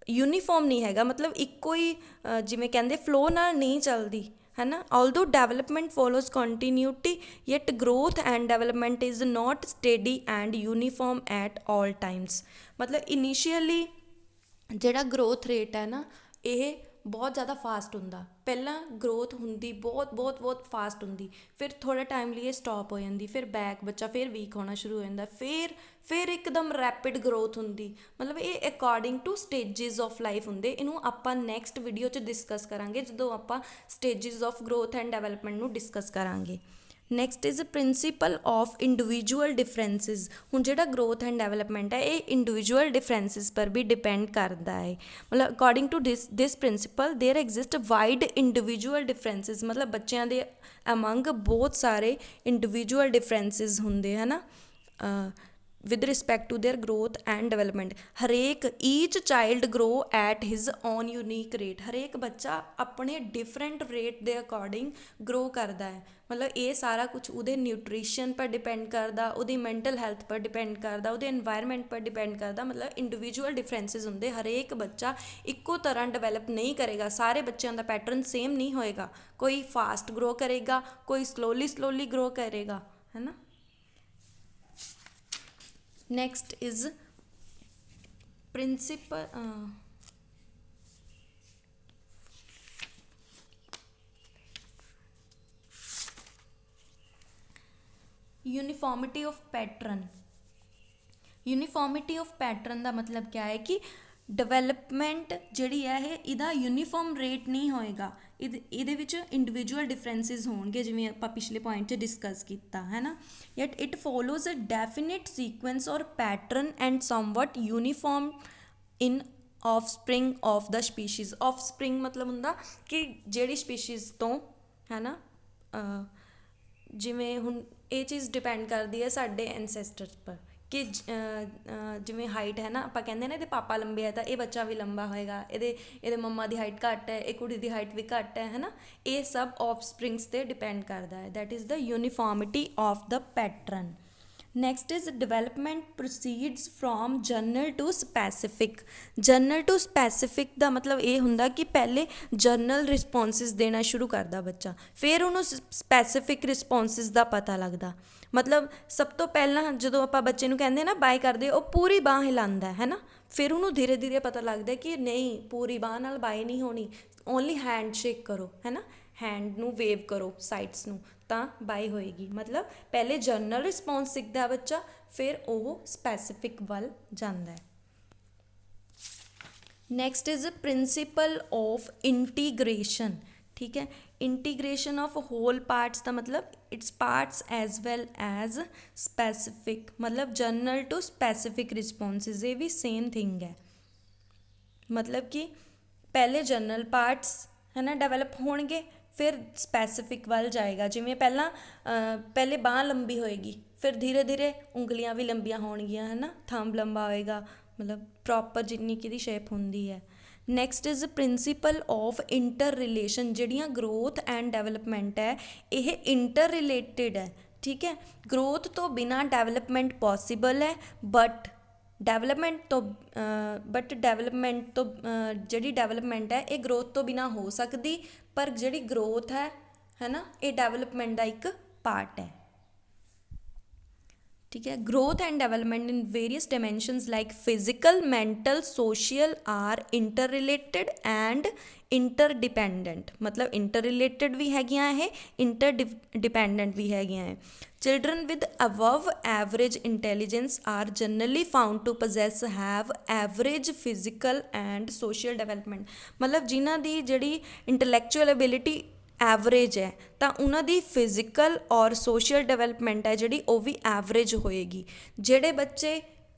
ਯੂਨੀਫਾਰਮ ਨਹੀਂ ਹੈਗਾ, ਮਤਲਬ ਇੱਕੋ ਹੀ ਜਿਵੇਂ ਕਹਿੰਦੇ ਫਲੋ ਨਾਲ ਨਹੀਂ ਚੱਲਦੀ, ਹੈ ਨਾ। Although development follows continuity yet growth and development is not steady and uniform at all times, ਮਤਲਬ ਇਨੀਸ਼ੀਅਲੀ ਜਿਹੜਾ ਗਰੋਥ ਰੇਟ ਹੈ ਨਾ ਇਹ ਬਹੁਤ ਜ਼ਿਆਦਾ ਫਾਸਟ ਹੁੰਦਾ। ਪਹਿਲਾਂ ਗਰੋਥ ਹੁੰਦੀ ਬਹੁਤ ਫਾਸਟ ਹੁੰਦੀ, ਫਿਰ ਥੋੜ੍ਹਾ ਟਾਈਮ ਲਈ ਇਹ ਸਟਾਪ ਹੋ ਜਾਂਦੀ, ਫਿਰ ਬੈਕ ਬੱਚਾ ਫਿਰ ਵੀਕ ਹੋਣਾ ਸ਼ੁਰੂ ਹੋ ਜਾਂਦਾ, ਫਿਰ ਇੱਕਦਮ ਰੈਪਿਡ ਗਰੋਥ ਹੁੰਦੀ। ਮਤਲਬ ਇਹ according to stages of life ਹੁੰਦੇ। ਇਹਨੂੰ ਆਪਾਂ ਨੈਕਸਟ ਵੀਡੀਓ 'ਚ ਡਿਸਕਸ ਕਰਾਂਗੇ, ਜਦੋਂ ਆਪਾਂ stages of growth and development ਨੂੰ ਡਿਸਕਸ ਕਰਾਂਗੇ। Next is principal of individual differences. ਹੁਣ ਜਿਹੜਾ ਗਰੋਥ ਐਂਡ ਡਿਵੈਲਪਮੈਂਟ ਹੈ ਇਹ ਇੰਡੀਵਿਜੂਅਲ ਡਿਫਰੈਂਸਿਸ ਪਰ ਵੀ ਡਿਪੈਂਡ ਕਰਦਾ ਹੈ। ਮਤਲਬ according to this principle there exist wide individual differences. ਮਤਲਬ ਬੱਚਿਆਂ ਦੇ ਅਮੰਗ ਬਹੁਤ ਸਾਰੇ ਇੰਡੀਵਿਜੂਅਲ ਡਿਫਰੈਂਸਿਸ ਹੁੰਦੇ ਹੈ ਨਾ with respect to their growth and development। ਹਰੇਕ each child grow at his own unique rate. ਹਰੇਕ ਬੱਚਾ ਆਪਣੇ ਡਿਫਰੈਂਟ ਰੇਟ ਦੇ ਅਕੋਰਡਿੰਗ ਗਰੋ ਕਰਦਾ ਹੈ। ਮਤਲਬ ਇਹ ਸਾਰਾ ਕੁਝ ਉਹਦੇ ਨਿਊਟ੍ਰੀਸ਼ਨ ਪਰ ਡਿਪੈਂਡ ਕਰਦਾ, ਉਹਦੀ ਮੈਂਟਲ ਹੈਲਥ ਪਰ ਡਿਪੈਂਡ ਕਰਦਾ, ਉਹਦੇ ਇਨਵਾਇਰਮੈਂਟ ਪਰ ਡਿਪੈਂਡ ਕਰਦਾ। ਮਤਲਬ ਇੰਡੀਵਿਜੂਅਲ ਡਿਫਰੈਂਸਿਸ ਹੁੰਦੇ। ਹਰੇਕ ਬੱਚਾ ਇੱਕੋ ਤਰ੍ਹਾਂ ਡਿਵੈਲਪ ਨਹੀਂ ਕਰੇਗਾ, ਸਾਰੇ ਬੱਚਿਆਂ ਦਾ ਪੈਟਰਨ ਸੇਮ ਨਹੀਂ ਹੋਏਗਾ। ਕੋਈ ਫਾਸਟ ਗਰੋ ਕਰੇਗਾ, ਕੋਈ ਸਲੋਲੀ ਗਰੋ ਕਰੇਗਾ, ਹੈ ਨਾ। Next is principle uniformity of pattern. Uniformity of pattern ਦਾ ਮਤਲਬ ਕਿਆ ਹੈ ਕਿ ਡਿਵੈਲਪਮੈਂਟ ਜਿਹੜੀ ਹੈ ਇਹਦਾ ਯੂਨੀਫਾਰਮ ਰੇਟ ਨਹੀਂ ਹੋਏਗਾ। ਇਹਦੇ ਵਿੱਚ ਇੰਡੀਵਿਜੂਅਲ ਡਿਫਰੈਂਸਿਸ ਹੋਣਗੇ, ਜਿਵੇਂ ਆਪਾਂ ਪਿਛਲੇ ਪੁਆਇੰਟ 'ਚ ਡਿਸਕਸ ਕੀਤਾ ਹੈ ਨਾ। Yet it follows a definite sequence or pattern and somewhat uniform in offspring of the species. Offspring ਮਤਲਬ ਹੁੰਦਾ ਕਿ ਜਿਹੜੀ ਸਪੀਸ਼ੀਜ਼ ਤੋਂ ਹੈ ਨਾ, ਜਿਵੇਂ ਹੁਣ ਇਹ ਚੀਜ਼ ਡਿਪੈਂਡ ਕਰਦੀ ਹੈ ਸਾਡੇ ਐਨਸੈਸਟਰਸ ਪਰ ਕਿ ਜਿਵੇਂ ਹਾਈਟ ਹੈ ਨਾ, ਆਪਾਂ ਕਹਿੰਦੇ ਨਾ ਇਹਦੇ ਪਾਪਾ ਲੰਬੇ ਆ ਤਾਂ ਇਹ ਬੱਚਾ ਵੀ ਲੰਬਾ ਹੋਏਗਾ, ਇਹਦੇ ਮੰਮਾ ਦੀ ਹਾਈਟ ਘੱਟ ਹੈ, ਇਹ ਕੁੜੀ ਦੀ ਹਾਈਟ ਵੀ ਘੱਟ ਹੈ ਨਾ। ਇਹ ਸਭ ਆਫਸਪ੍ਰਿੰਗਸ 'ਤੇ ਡਿਪੈਂਡ ਕਰਦਾ ਹੈ। That is the uniformity of the pattern. Next is development proceeds from general to specific. General to specific ਦਾ ਮਤਲਬ ਇਹ ਹੁੰਦਾ ਕਿ ਪਹਿਲੇ ਜਨਰਲ ਰਿਸਪੋਂਸਿਸ ਦੇਣਾ ਸ਼ੁਰੂ ਕਰਦਾ ਬੱਚਾ, ਫਿਰ ਉਹਨੂੰ ਸਪੈਸੀਫਿਕ ਰਿਸਪੋਂਸਿਸ ਦਾ ਪਤਾ ਲੱਗਦਾ। ਮਤਲਬ ਸਭ ਤੋਂ ਪਹਿਲਾਂ ਜਦੋਂ ਆਪਾਂ ਬੱਚੇ ਨੂੰ ਕਹਿੰਦੇ ਨਾ ਬਾਏ ਕਰਦੇ, ਉਹ ਪੂਰੀ ਬਾਂਹ ਹਿਲਾਉਂਦਾ ਹੈ ਨਾ, ਫਿਰ ਉਹਨੂੰ ਧੀਰੇ ਧੀਰੇ ਪਤਾ ਲੱਗਦਾ ਕਿ ਨਹੀਂ, ਪੂਰੀ ਬਾਂਹ ਨਾਲ ਬਾਏ ਨਹੀਂ ਹੋਣੀ, ਓਨਲੀ ਹੈਂਡ ਸ਼ੇਕ ਕਰੋ, ਹੈ ਨਾ, ਹੈਂਡ ਨੂੰ ਵੇਵ ਕਰੋ ਸਾਈਡਸ ਨੂੰ, ਤਾਂ ਬਾਏ ਹੋਏਗੀ। ਮਤਲਬ ਪਹਿਲੇ ਜਨਰਲ ਰਿਸਪੌਂਸ ਸਿੱਖਦਾ ਬੱਚਾ, ਫਿਰ ਉਹ ਸਪੈਸੀਫਿਕ ਵੱਲ ਜਾਂਦਾ ਹੈ। Next is principal of integration. ਠੀਕ ਹੈ, ਇੰਟੀਗ੍ਰੇਸ਼ਨ ਆਫ ਹੋਲ ਪਾਰਟਸ ਦਾ ਮਤਲਬ it's parts as well as specific. ਮਤਲਬ ਜਨਰਲ ਟੂ ਸਪੈਸੀਫਿਕ ਰਿਸਪੌਂਸਿਸ, ਇਹ ਵੀ ਸੇਮ ਥਿੰਗ ਹੈ। ਮਤਲਬ ਕਿ ਪਹਿਲੇ ਜਨਰਲ ਪਾਰਟਸ ਹੈ ਨਾ ਡਿਵੈਲਪ ਹੋਣਗੇ, ਫਿਰ ਸਪੈਸੀਫਿਕ ਵੱਲ ਜਾਏਗਾ। ਜਿਵੇਂ ਪਹਿਲੇ ਬਾਂਹ ਲੰਬੀ ਹੋਏਗੀ, ਫਿਰ ਧੀਰੇ ਧੀਰੇ ਉਂਗਲੀਆਂ ਵੀ ਲੰਬੀਆਂ ਹੋਣਗੀਆਂ, ਹੈ ਨਾ, ਥੰਬ ਲੰਬਾ ਹੋਏਗਾ, ਮਤਲਬ ਪ੍ਰੋਪਰ ਜਿੰਨੀ ਕਿ ਦੀ ਸ਼ੇਪ ਹੁੰਦੀ ਹੈ। Next is principal of inter relation. ਜਿਹੜੀਆਂ ਗਰੋਥ ਐਂਡ ਡਿਵੈਲਪਮੈਂਟ ਹੈ ਇਹ ਇੰਟਰ ਰਿਲੇਟਿਡ ਹੈ। ਠੀਕ ਹੈ, ਗਰੋਥ ਤੋਂ ਬਿਨਾਂ ਡਿਵੈਲਪਮੈਂਟ ਪੋਸੀਬਲ ਹੈ, ਬਟ ਡਿਵੈਲਪਮੈਂਟ ਤੋਂ ਜਿਹੜੀ ਡਿਵੈਲਪਮੈਂਟ ਹੈ ਇਹ ਗਰੋਥ ਤੋਂ ਬਿਨਾਂ ਹੋ ਸਕਦੀ, ਪਰ ਜਿਹੜੀ ਗਰੋਥ ਹੈ ਨਾ, ਇਹ ਡਿਵੈਲਪਮੈਂਟ ਦਾ ਇੱਕ ਪਾਰਟ ਹੈ। ਠੀਕ ਹੈ, growth and development in various dimensions like physical, mental, social are inter related and inter dependent. ਮਤਲਬ ਇੰਟਰ ਰਿਲੇਟਿਡ ਵੀ ਹੈਗੀਆਂ ਇਹ, ਇੰਟਰ ਡਿਪੈਂਡੈਂਟ ਵੀ ਹੈਗੀਆਂ ਹੈ। Children with above average intelligence are generally found to possess have average physical and social development। ਮਤਲਬ ਜਿਨ੍ਹਾਂ ਦੀ ਜਿਹੜੀ ਇੰਟੈਲੈਕਚੁਅਲ ਐਬਿਲਿਟੀ ਐਵਰੇਜ ਹੈ ਤਾਂ ਉਹਨਾਂ ਦੀ ਫਿਜ਼ੀਕਲ ਔਰ ਸੋਸ਼ਲ ਡਿਵੈਲਪਮੈਂਟ ਹੈ ਜਿਹੜੀ ਉਹ ਵੀ ਐਵਰੇਜ ਹੋਏਗੀ। ਜਿਹੜੇ ਬੱਚੇ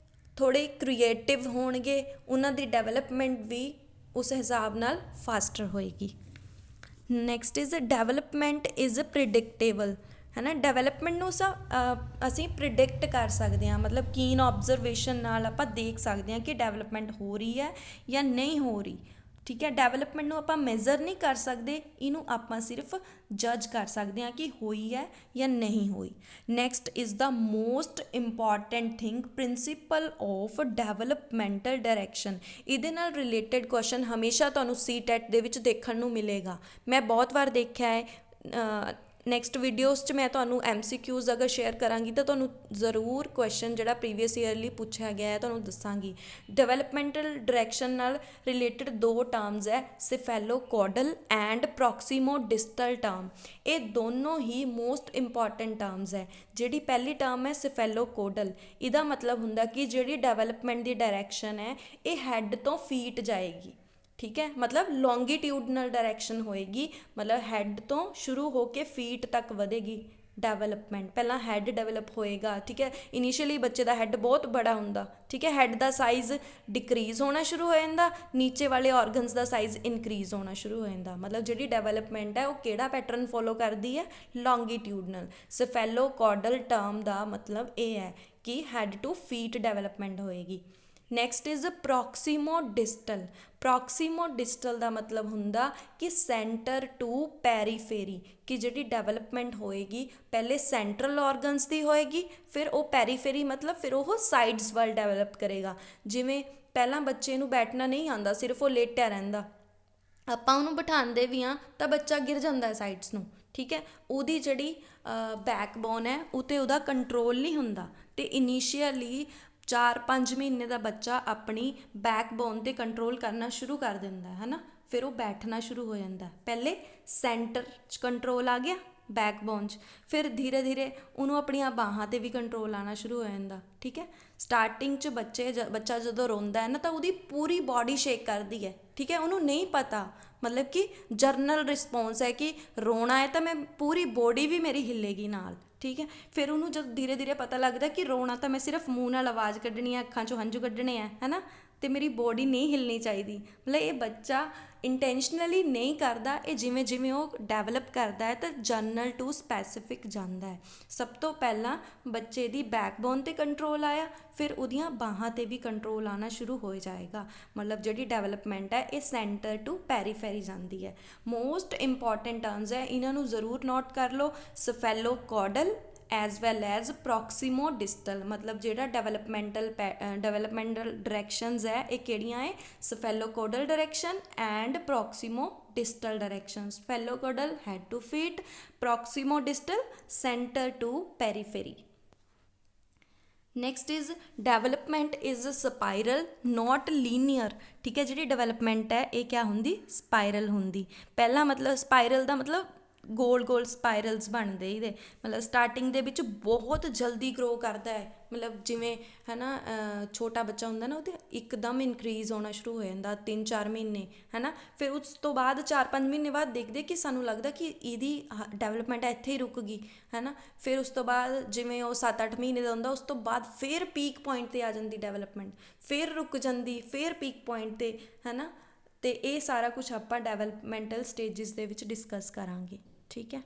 ਥੋੜ੍ਹੇ ਕ੍ਰੀਏਟਿਵ ਹੋਣਗੇ ਉਹਨਾਂ ਦੀ ਡਿਵੈਲਪਮੈਂਟ ਵੀ ਉਸ ਹਿਸਾਬ ਨਾਲ ਫਾਸਟਰ ਹੋਏਗੀ। Next is development is predictable. ਹੈ ਨਾ, ਡਿਵੈਲਪਮੈਂਟ ਨੂੰ ਅਸੀਂ ਪ੍ਰਿਡਿਕਟ ਕਰ ਸਕਦੇ ਹਾਂ। ਮਤਲਬ ਕੀਨ ਆਬਜ਼ਰਵੇਸ਼ਨ ਨਾਲ ਆਪਾਂ ਦੇਖ ਸਕਦੇ ਹਾਂ ਕਿ ਡਿਵੈਲਪਮੈਂਟ ਹੋ ਰਹੀ ਹੈ ਜਾਂ ਨਹੀਂ ਹੋ ਰਹੀ। ਠੀਕ ਹੈ, ਡਿਵੈਲਪਮੈਂਟ ਨੂੰ ਆਪਾਂ ਮੈਜ਼ਰ ਨਹੀਂ ਕਰ ਸਕਦੇ, ਇਹਨੂੰ ਆਪਾਂ ਸਿਰਫ ਜੱਜ ਕਰ ਸਕਦੇ ਹਾਂ ਕਿ ਹੋਈ ਹੈ ਜਾਂ ਨਹੀਂ ਹੋਈ। Next is the most important thing principle of developmental direction. ਇਹਦੇ ਨਾਲ ਰਿਲੇਟਡ ਕੁਐਸਚਨ ਹਮੇਸ਼ਾ ਤੁਹਾਨੂੰ CTET ਦੇ ਵਿੱਚ ਦੇਖਣ ਨੂੰ ਮਿਲੇਗਾ। ਮੈਂ ਬਹੁਤ ਵਾਰ ਦੇਖਿਆ ਹੈ ਨੈਕਸਟ ਵੀਡੀਓਜ਼ 'ਚ ਮੈਂ ਤੁਹਾਨੂੰ MCQs ਅਗਰ ਸ਼ੇਅਰ ਕਰਾਂਗੀ ਤਾਂ ਤੁਹਾਨੂੰ ਜ਼ਰੂਰ ਕੁਐਸਚਨ ਜਿਹੜਾ ਪ੍ਰੀਵੀਅਸ ਈਅਰਲੀ ਪੁੱਛਿਆ ਗਿਆ ਹੈ ਤੁਹਾਨੂੰ ਦੱਸਾਂਗੀ। ਡਿਵੈਲਪਮੈਂਟਲ ਡਾਇਰੈਕਸ਼ਨ ਨਾਲ ਰਿਲੇਟਡ ਦੋ ਟਰਮਸ ਹੈ, ਸਿਫੈਲੋਕੋਡਲ ਐਂਡ ਪ੍ਰੋਕਸੀਮੋਡਿਸਟਲ ਟਰਮ। ਇਹ ਦੋਨੋਂ ਹੀ ਮੋਸਟ ਇੰਪੋਰਟੈਂਟ ਟਰਮਸ ਹੈ। ਜਿਹੜੀ ਪਹਿਲੀ ਟਰਮ ਹੈ ਸਿਫੈਲੋਕੋਡਲ, ਇਹਦਾ ਮਤਲਬ ਹੁੰਦਾ ਕਿ ਜਿਹੜੀ ਡਿਵੈਲਪਮੈਂਟ ਦੀ ਡਾਇਰੈਕਸ਼ਨ ਹੈ ਇਹ ਹੈੱਡ ਤੋਂ ਫੀਟ ਜਾਏਗੀ, ਠੀਕ ਹੈ, ਮਤਲਬ ਲੌਂਗੀਟਿਊਡਨਲ ਡਾਇਰੈਕਸ਼ਨ ਹੋਏਗੀ, ਮਤਲਬ ਹੈੱਡ ਤੋਂ ਸ਼ੁਰੂ ਹੋ ਕੇ ਫੀਟ ਤੱਕ ਵਧੇਗੀ ਡਿਵੈਲਪਮੈਂਟ। ਪਹਿਲਾਂ ਹੈੱਡ ਡਿਵੈਲਪ ਹੋਏਗਾ, ਠੀਕ ਹੈ, ਇਨੀਸ਼ੀਅਲੀ ਬੱਚੇ ਦਾ ਹੈੱਡ ਬਹੁਤ ਬੜਾ ਹੁੰਦਾ, ਠੀਕ ਹੈ, ਹੈੱਡ ਦਾ ਸਾਈਜ਼ ਡਿਕਰੀਜ਼ ਹੋਣਾ ਸ਼ੁਰੂ ਹੋ ਜਾਂਦਾ, ਨੀਚੇ ਵਾਲੇ ਔਰਗਨਸ ਦਾ ਸਾਈਜ਼ ਇਨਕਰੀਜ਼ ਹੋਣਾ ਸ਼ੁਰੂ ਹੋ ਜਾਂਦਾ। ਮਤਲਬ ਜਿਹੜੀ ਡਿਵੈਲਪਮੈਂਟ ਹੈ ਉਹ ਕਿਹੜਾ ਪੈਟਰਨ ਫੋਲੋ ਕਰਦੀ ਹੈ, ਲੌਂਗੀਟਿਊਡਨਲ। ਸਿਫੈਲੋਕੋਡਲ ਟਰਮ ਦਾ ਮਤਲਬ ਇਹ ਹੈ ਕਿ ਹੈੱਡ ਟੂ ਫੀਟ ਡਿਵੈਲਪਮੈਂਟ ਹੋਏਗੀ। Next is proximodistal. ਪ੍ਰੋਕਸੀਮੋਡਿਸਟਲ ਦਾ ਮਤਲਬ ਹੁੰਦਾ ਕਿ ਸੈਂਟਰ ਟੂ ਪੈਰੀਫੇਰੀ, ਕਿ ਜਿਹੜੀ ਡਿਵੈਲਪਮੈਂਟ ਹੋਏਗੀ ਪਹਿਲੇ ਸੈਂਟਰਲ ਔਰਗਨਸ ਦੀ ਹੋਏਗੀ, ਫਿਰ ਉਹ ਪੈਰੀਫੇਰੀ ਮਤਲਬ ਫਿਰ ਉਹ ਸਾਈਡਸ ਵੱਲ ਡਿਵੈਲਪ ਕਰੇਗਾ। ਜਿਵੇਂ ਪਹਿਲਾਂ ਬੱਚੇ ਨੂੰ ਬੈਠਣਾ ਨਹੀਂ ਆਉਂਦਾ, ਸਿਰਫ ਉਹ ਲੇਟਿਆ ਰਹਿੰਦਾ, ਆਪਾਂ ਉਹਨੂੰ ਬਿਠਾਉਂਦੇ ਵੀ ਹਾਂ ਤਾਂ ਬੱਚਾ ਗਿਰ ਜਾਂਦਾ ਸਾਈਡਸ ਨੂੰ, ਠੀਕ ਹੈ, ਉਹਦੀ ਜਿਹੜੀ ਬੈਕਬੋਨ ਹੈ ਉਹ 'ਤੇ ਉਹਦਾ ਕੰਟਰੋਲ ਨਹੀਂ ਹੁੰਦਾ। ਅਤੇ ਇਨੀਸ਼ੀਅਲੀ 4-5 ਮਹੀਨੇ ਦਾ ਬੱਚਾ ਆਪਣੀ ਬੈਕਬੋਨ 'ਤੇ ਕੰਟਰੋਲ ਕਰਨਾ ਸ਼ੁਰੂ ਕਰ ਦਿੰਦਾ ਹੈ ਨਾ, ਫਿਰ ਉਹ ਬੈਠਣਾ ਸ਼ੁਰੂ ਹੋ ਜਾਂਦਾ। ਪਹਿਲੇ ਸੈਂਟਰ 'ਚ ਕੰਟਰੋਲ ਆ ਗਿਆ ਬੈਕਬੋਨ 'ਚ, ਫਿਰ ਧੀਰੇ ਧੀਰੇ ਉਹਨੂੰ ਆਪਣੀਆਂ ਬਾਹਾਂ 'ਤੇ ਵੀ ਕੰਟਰੋਲ ਆਉਣਾ ਸ਼ੁਰੂ ਹੋ ਜਾਂਦਾ, ਠੀਕ ਹੈ। ਸਟਾਰਟਿੰਗ 'ਚ ਬੱਚਾ ਜਦੋਂ ਰੋਂਦਾ ਹੈ ਨਾ ਤਾਂ ਉਹਦੀ ਪੂਰੀ ਬੋਡੀ ਸ਼ੇਕ ਕਰਦੀ ਹੈ, ਠੀਕ ਹੈ, ਉਹਨੂੰ ਨਹੀਂ ਪਤਾ, ਮਤਲਬ ਕਿ ਜਰਨਲ ਰਿਸਪੌਂਸ ਹੈ ਕਿ ਰੋਣਾ ਹੈ ਤਾਂ ਮੈਂ ਪੂਰੀ ਬੋਡੀ ਵੀ ਮੇਰੀ ਹਿੱਲੇਗੀ ਨਾਲ, ਠੀਕ ਹੈ। ਫਿਰ ਉਹਨੂੰ ਜਦ ਧੀਰੇ ਧੀਰੇ ਪਤਾ ਲੱਗਦਾ ਕਿ ਰੋਣਾ ਤਾਂ ਮੈਂ ਸਿਰਫ ਮੂੰਹ ਨਾਲ ਆਵਾਜ਼ ਕੱਢਣੀ ਹੈ, ਅੱਖਾਂ 'ਚੋਂ ਹੰਝੂ ਕੱਢਣੇ ਹੈ ਨਾ, ਅਤੇ ਮੇਰੀ ਬੋਡੀ ਨਹੀਂ ਹਿੱਲਣੀ ਚਾਹੀਦੀ। ਮਤਲਬ ਇਹ ਬੱਚਾ ਇੰਟੈਂਸ਼ਨਲੀ ਨਹੀਂ ਕਰਦਾ, ਇਹ ਜਿਵੇਂ ਜਿਵੇਂ ਉਹ ਡਿਵੈਲਪ ਕਰਦਾ ਹੈ ਤਾਂ ਜਰਨਲ ਟੂ ਸਪੈਸੀਫਿਕ ਜਾਂਦਾ ਹੈ। ਸਭ ਤੋਂ ਪਹਿਲਾਂ ਬੱਚੇ ਦੀ ਬੈਕਬੋਨ 'ਤੇ ਕੰਟਰੋਲ ਆਇਆ, ਫਿਰ ਉਹਦੀਆਂ ਬਾਹਾਂ 'ਤੇ ਵੀ ਕੰਟਰੋਲ ਆਉਣਾ ਸ਼ੁਰੂ ਹੋ ਜਾਏਗਾ। ਮਤਲਬ ਜਿਹੜੀ ਡਿਵੈਲਪਮੈਂਟ ਹੈ ਇਹ ਸੈਂਟਰ ਟੂ ਪੈਰੀਫੇਰੀ ਜਾਂਦੀ ਹੈ। ਮੋਸਟ ਇੰਪੋਰਟੈਂਟ ਟਰਮਸ ਹੈ, ਇਹਨਾਂ ਨੂੰ ਜ਼ਰੂਰ ਨੋਟ ਕਰ ਲਓ। Cephalocaudal as well as proximodistal, ਮਤਲਬ ਜਿਹੜਾ ਡਿਵੈਲਪਮੈਂਟਲ ਡਾਇਰੈਕਸ਼ਨਸ ਹੈ ਇਹ ਕਿਹੜੀਆਂ ਹੈ, cephalocaudal direction and proximodistal direction. Cephalocaudal head to feet, proximodistal centre to periphery. Next is development is spiral not linear, ਠੀਕ ਹੈ। ਜਿਹੜੀ ਡਿਵੈਲਪਮੈਂਟ ਹੈ ਇਹ ਕਿਆ ਹੁੰਦੀ, ਸਪਾਇਰਲ ਹੁੰਦੀ। ਪਹਿਲਾਂ ਮਤਲਬ ਸਪਾਇਰਲ ਦਾ ਮਤਲਬ ਗੋਲ ਗੋਲ ਸਪਾਇਰਲਸ ਬਣਦੇ ਇਹਦੇ, ਮਤਲਬ ਸਟਾਰਟਿੰਗ ਦੇ ਵਿੱਚ ਬਹੁਤ ਜਲਦੀ ਗਰੋ ਕਰਦਾ ਹੈ, ਮਤਲਬ ਜਿਵੇਂ ਹੈ ਨਾ ਛੋਟਾ ਬੱਚਾ ਹੁੰਦਾ ਨਾ ਉਹਦੇ ਇੱਕਦਮ ਇਨਕਰੀਜ਼ ਹੋਣਾ ਸ਼ੁਰੂ ਹੋ ਜਾਂਦਾ 3-4 ਮਹੀਨੇ, ਹੈ ਨਾ, ਫਿਰ ਉਸ ਤੋਂ ਬਾਅਦ 4-5 ਮਹੀਨੇ ਬਾਅਦ ਦੇਖਦੇ ਕਿ ਸਾਨੂੰ ਲੱਗਦਾ ਕਿ ਇਹਦੀ ਡਿਵੈਲਪਮੈਂਟ ਇੱਥੇ ਹੀ ਰੁਕ ਗਈ, ਹੈ ਨਾ। ਫਿਰ ਉਸ ਤੋਂ ਬਾਅਦ ਜਿਵੇਂ ਉਹ 7-8 ਮਹੀਨੇ ਦਾ ਹੁੰਦਾ ਉਸ ਤੋਂ ਬਾਅਦ ਫਿਰ ਪੀਕ ਪੁਆਇੰਟ 'ਤੇ ਆ ਜਾਂਦੀ ਡਿਵੈਲਪਮੈਂਟ, ਫਿਰ ਰੁਕ ਜਾਂਦੀ, ਫਿਰ ਪੀਕ ਪੁਆਇੰਟ 'ਤੇ, ਹੈ ਨਾ। ਅਤੇ ਇਹ ਸਾਰਾ ਕੁਛ ਆਪਾਂ ਡਿਵੈਲਪਮੈਂਟਲ ਸਟੇਜਿਸ ਦੇ ਵਿੱਚ ਡਿਸਕਸ ਕਰਾਂਗੇ, ਠੀਕ ਹੈ।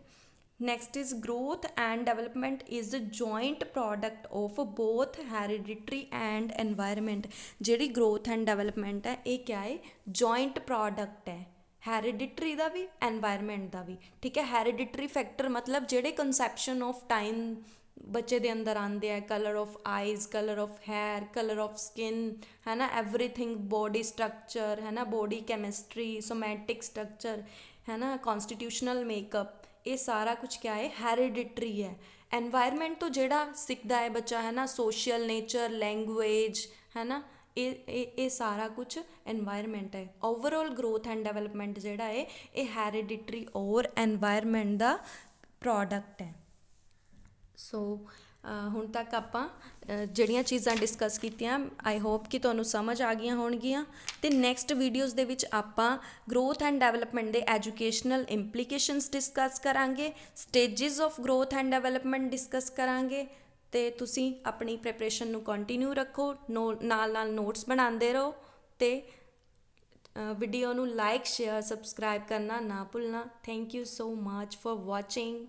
Next is growth and development is joint product of both hereditary and environment. ਜਿਹੜੀ ਗਰੋਥ ਐਂਡ ਡਿਵੈਲਪਮੈਂਟ ਹੈ ਇਹ ਕਿਆ ਹੈ, ਜੁਆਇੰਟ ਪ੍ਰੋਡਕਟ ਹੈ, ਹੈਰੀਡਿਟਰੀ ਦਾ ਵੀ ਐਨਵਾਇਰਮੈਂਟ ਦਾ ਵੀ, ਠੀਕ ਹੈ। ਹੈਰੀਡਿਟਰੀ ਫੈਕਟਰ ਮਤਲਬ ਜਿਹੜੇ ਕੰਸੈਪਸ਼ਨ ਆਫ ਟਾਈਮ ਬੱਚੇ ਦੇ ਅੰਦਰ ਆਉਂਦੇ ਆ, colour of eyes, colour of hair, colour of skin, ਹੈ ਨਾ, ਐਵਰੀਥਿੰਗ, ਬੋਡੀ ਸਟਰਕਚਰ, ਹੈ ਨਾ, ਬੋਡੀ ਕੈਮਿਸਟਰੀ, ਸੋਮੈਟਿਕ ਸਟਰਕਚਰ, ਹੈ ਨਾ, ਕੌਨਸਟੀਟਿਊਸ਼ਨਲ ਮੇਕਅਪ, ਇਹ ਸਾਰਾ ਕੁਛ ਕਿਆ ਹੈ, ਹੈਰੀਡਿਟਰੀ ਹੈ। ਐਨਵਾਇਰਮੈਂਟ ਤੋਂ ਜਿਹੜਾ ਸਿੱਖਦਾ ਹੈ ਬੱਚਾ, ਹੈ ਨਾ, ਸੋਸ਼ਲ ਨੇਚਰ, ਲੈਂਗੁਏਜ, ਹੈ ਨਾ, ਇਹ ਸਾਰਾ ਕੁਛ ਐਨਵਾਇਰਮੈਂਟ ਹੈ। ਓਵਰਆਲ ਗਰੋਥ ਐਂਡ ਡਿਵੈਲਪਮੈਂਟ ਜਿਹੜਾ ਹੈ ਇਹ ਹੈਰੀਡਿਟਰੀ ਔਰ ਐਨਵਾਇਰਮੈਂਟ ਦਾ ਪ੍ਰੋਡਕਟ ਹੈ। ਸੋ ਹੁਣ ਤੱਕ ਆਪਾਂ ਜਿਹੜੀਆਂ ਚੀਜ਼ਾਂ ਡਿਸਕਸ ਕੀਤੀਆਂ ਆਈ ਹੋਪ ਕਿ ਤੁਹਾਨੂੰ ਸਮਝ ਆ ਗਈਆਂ ਹੋਣਗੀਆਂ। ਅਤੇ ਨੈਕਸਟ ਵੀਡੀਓਜ਼ ਦੇ ਵਿੱਚ ਆਪਾਂ ਗਰੋਥ ਐਂਡ ਡਿਵੈਲਪਮੈਂਟ ਦੇ ਐਜੂਕੇਸ਼ਨਲ ਇੰਪਲੀਕੇਸ਼ਨਸ ਡਿਸਕਸ ਕਰਾਂਗੇ, stages of growth and development discuss ਕਰਾਂਗੇ। ਅਤੇ ਤੁਸੀਂ ਆਪਣੀ ਪ੍ਰੈਪਰੇਸ਼ਨ ਨੂੰ ਕੰਟੀਨਿਊ ਰੱਖੋ, ਨਾਲ ਨਾਲ ਨੋਟਸ ਬਣਾਉਂਦੇ ਰਹੋ, ਅਤੇ ਵੀਡੀਓ ਨੂੰ ਲਾਈਕ, ਸ਼ੇਅਰ, ਸਬਸਕ੍ਰਾਈਬ ਕਰਨਾ ਨਾ ਭੁੱਲਣਾ। Thank you so much for watching.